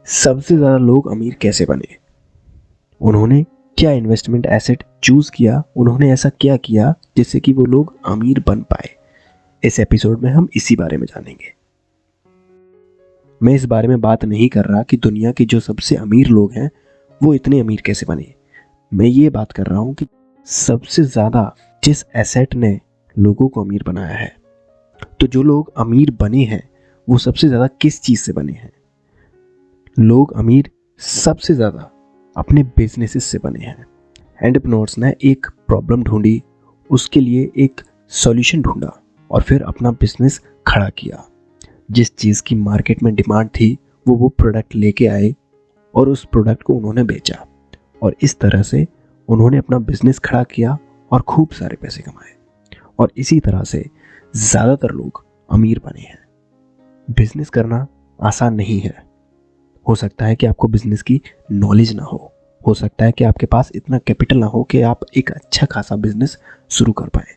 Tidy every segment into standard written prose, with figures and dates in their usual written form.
सबसे ज़्यादा लोग अमीर कैसे बने, उन्होंने क्या इन्वेस्टमेंट एसेट चूज़ किया, उन्होंने ऐसा क्या किया जिससे कि वो लोग अमीर बन पाए। इस एपिसोड में हम इसी बारे में जानेंगे। मैं इस बारे में बात नहीं कर रहा कि दुनिया के जो सबसे अमीर लोग हैं वो इतने अमीर कैसे बने। मैं ये बात कर रहा हूँ कि सबसे ज़्यादा जिस एसेट ने लोगों को अमीर बनाया है, तो जो लोग अमीर बने हैं वो सबसे ज़्यादा किस चीज़ से बने हैं। लोग अमीर सबसे ज़्यादा अपने बिजनेसेस से बने हैं। एंटरप्रेन्योर्स ने एक प्रॉब्लम ढूंढी, उसके लिए एक सॉल्यूशन ढूंढा और फिर अपना बिजनेस खड़ा किया। जिस चीज़ की मार्केट में डिमांड थी वो प्रोडक्ट लेके आए और उस प्रोडक्ट को उन्होंने बेचा और इस तरह से उन्होंने अपना बिजनेस खड़ा किया और खूब सारे पैसे कमाए। और इसी तरह से ज़्यादातर लोग अमीर बने हैं। बिजनेस करना आसान नहीं है। हो सकता है कि आपको बिजनेस की नॉलेज ना हो सकता है कि आपके पास इतना कैपिटल ना हो कि आप एक अच्छा खासा बिजनेस शुरू कर पाए,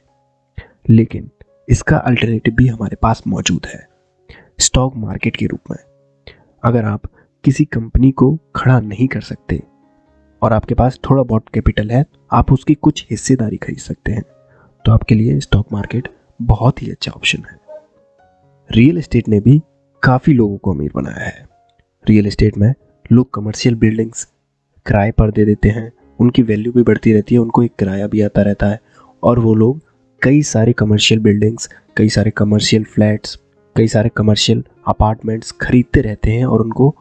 लेकिन इसका अल्टरनेटिव भी हमारे पास मौजूद है, स्टॉक मार्केट के रूप में। अगर आप किसी कंपनी को खड़ा नहीं कर सकते और आपके पास थोड़ा बहुत कैपिटल है, आप उसकी कुछ हिस्सेदारी खरीद सकते हैं, तो आपके लिए स्टॉक मार्केट बहुत ही अच्छा ऑप्शन है। रियल एस्टेट ने भी काफ़ी लोगों को अमीर बनाया है। रियल एस्टेट में लोग कमर्शियल बिल्डिंग्स किराए पर दे देते हैं, उनकी वैल्यू भी बढ़ती रहती है, उनको एक किराया भी आता रहता है और वो लोग कई सारे कमर्शियल बिल्डिंग्स, कई सारे कमर्शियल फ्लैट्स, कई सारे कमर्शियल अपार्टमेंट्स खरीदते रहते हैं और उनको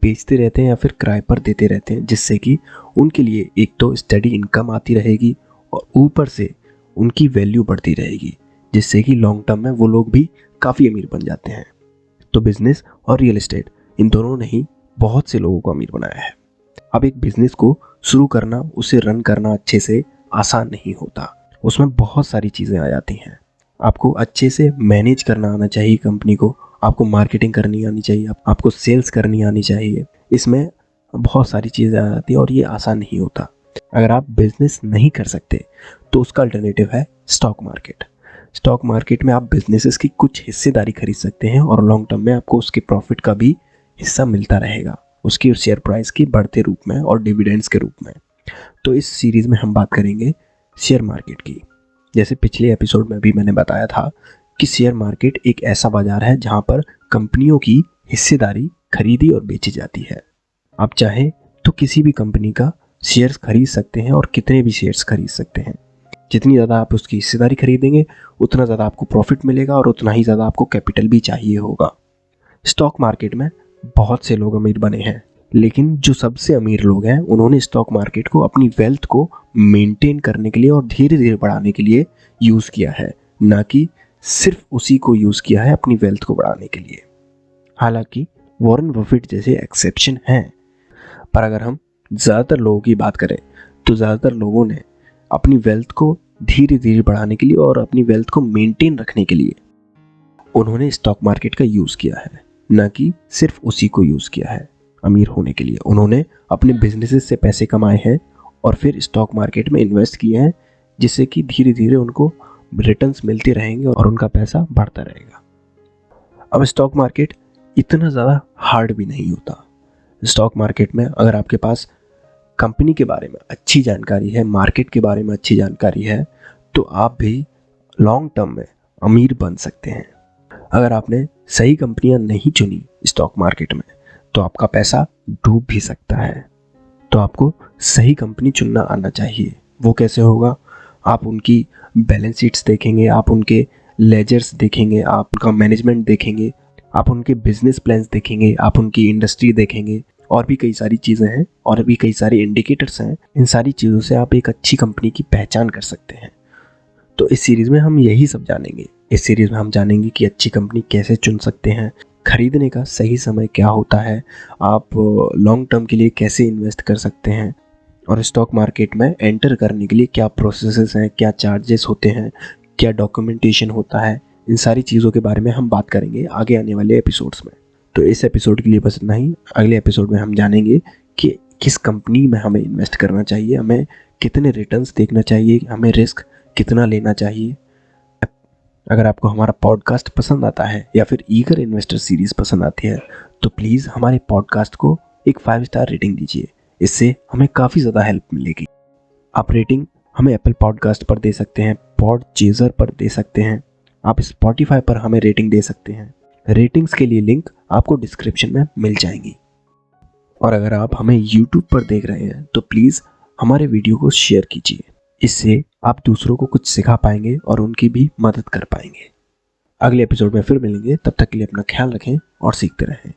बेचते रहते हैं या फिर किराए पर देते रहते हैं, जिससे कि उनके लिए एक तो स्टडी इनकम आती रहेगी और ऊपर से उनकी वैल्यू बढ़ती रहेगी, जिससे कि लॉन्ग टर्म में वो लोग भी काफ़ी अमीर बन जाते हैं। तो बिजनेस और रियल एस्टेट इन दोनों ने ही बहुत से लोगों को अमीर बनाया है। अब एक बिजनेस को शुरू करना, उसे रन करना अच्छे से आसान नहीं होता। उसमें बहुत सारी चीज़ें आ जाती हैं। आपको अच्छे से मैनेज करना आना चाहिए कंपनी को, आपको मार्केटिंग करनी आनी चाहिए, आपको सेल्स करनी आनी चाहिए। इसमें बहुत सारी चीज़ें आ जाती हैं और ये आसान नहीं होता। अगर आप बिजनेस नहीं कर सकते तो उसका अल्टरनेटिव है स्टॉक मार्केट। स्टॉक मार्केट में आप बिजनेसेस की कुछ हिस्सेदारी खरीद सकते हैं और लॉन्ग टर्म में आपको उसके प्रॉफिट का भी हिस्सा मिलता रहेगा, उसकी शेयर प्राइस की बढ़ते रूप में और डिविडेंड्स के रूप में। तो इस सीरीज़ में हम बात करेंगे शेयर मार्केट की। जैसे पिछले एपिसोड में भी मैंने बताया था कि शेयर मार्केट एक ऐसा बाजार है जहां पर कंपनियों की हिस्सेदारी खरीदी और बेची जाती है। आप चाहें तो किसी भी कंपनी का शेयर्स खरीद सकते हैं और कितने भी शेयर्स खरीद सकते हैं। जितनी ज़्यादा आप उसकी हिस्सेदारी खरीदेंगे उतना ज़्यादा आपको प्रॉफिट मिलेगा और उतना ही ज़्यादा आपको कैपिटल भी चाहिए होगा। स्टॉक मार्केट में बहुत से लोग अमीर बने हैं, लेकिन जो सबसे अमीर लोग हैं उन्होंने स्टॉक मार्केट को अपनी वेल्थ को मेंटेन करने के लिए और धीरे धीरे बढ़ाने के लिए यूज़ किया है, ना कि सिर्फ उसी को यूज़ किया है अपनी वेल्थ को बढ़ाने के लिए। हालांकि वॉरेन बफेट जैसे एक्सेप्शन हैं, पर अगर हम ज़्यादातर लोगों की बात करें तो ज़्यादातर लोगों ने अपनी वेल्थ को धीरे धीरे बढ़ाने के लिए और अपनी वेल्थ को मेंटेन रखने के लिए उन्होंने स्टॉक मार्केट का यूज़ किया है, ना कि सिर्फ उसी को यूज़ किया है अमीर होने के लिए। उन्होंने अपने बिजनेसेस से पैसे कमाए हैं और फिर स्टॉक मार्केट में इन्वेस्ट किए हैं, जिससे कि धीरे धीरे उनको रिटर्न्स मिलते रहेंगे और उनका पैसा बढ़ता रहेगा। अब स्टॉक मार्केट इतना ज़्यादा हार्ड भी नहीं होता। स्टॉक मार्केट में अगर आपके पास कंपनी के बारे में अच्छी जानकारी है, मार्केट के बारे में अच्छी जानकारी है, तो आप भी लॉन्ग टर्म में अमीर बन सकते हैं। अगर आपने सही कंपनियां नहीं चुनी स्टॉक मार्केट में तो आपका पैसा डूब भी सकता है। तो आपको सही कंपनी चुनना आना चाहिए। वो कैसे होगा? आप उनकी बैलेंस शीट्स देखेंगे, आप उनके लेजर्स देखेंगे, आप उनका मैनेजमेंट देखेंगे, आप उनके बिजनेस प्लान्स देखेंगे, आप उनकी इंडस्ट्री देखेंगे और भी कई सारी चीज़ें हैं और भी कई सारे इंडिकेटर्स हैं। इन सारी चीज़ों से आप एक अच्छी कंपनी की पहचान कर सकते हैं। तो इस सीरीज़ में हम यही सब जानेंगे। इस सीरीज़ में हम जानेंगे कि अच्छी कंपनी कैसे चुन सकते हैं, खरीदने का सही समय क्या होता है, आप लॉन्ग टर्म के लिए कैसे इन्वेस्ट कर सकते हैं और स्टॉक मार्केट में एंटर करने के लिए क्या प्रोसेसेस हैं, क्या चार्जेस होते हैं, क्या डॉक्यूमेंटेशन होता है। इन सारी चीज़ों के बारे में हम बात करेंगे आगे आने वाले एपिसोड्स में। तो इस एपिसोड के लिए बस इतना ही। अगले एपिसोड में हम जानेंगे कि किस कंपनी में हमें इन्वेस्ट करना चाहिए, हमें कितने रिटर्न्स देखना चाहिए, हमें रिस्क कितना लेना चाहिए। अगर आपको हमारा पॉडकास्ट पसंद आता है या फिर ईगर इन्वेस्टर सीरीज पसंद आती है तो प्लीज़ हमारे पॉडकास्ट को एक 5 स्टार रेटिंग दीजिए। इससे हमें काफ़ी ज़्यादा हेल्प मिलेगी। आप रेटिंग हमें एप्पल पॉडकास्ट पर दे सकते हैं, पॉडचेजर पर दे सकते हैं, आप स्पॉटिफाई पर हमें रेटिंग दे सकते हैं। रेटिंग्स के लिए लिंक आपको डिस्क्रिप्शन में मिल जाएंगी। और अगर आप हमें यूट्यूब पर देख रहे हैं तो प्लीज़ हमारे वीडियो को शेयर कीजिए। इससे आप दूसरों को कुछ सिखा पाएंगे और उनकी भी मदद कर पाएंगे। अगले एपिसोड में फिर मिलेंगे, तब तक के लिए अपना ख्याल रखें और सीखते रहें।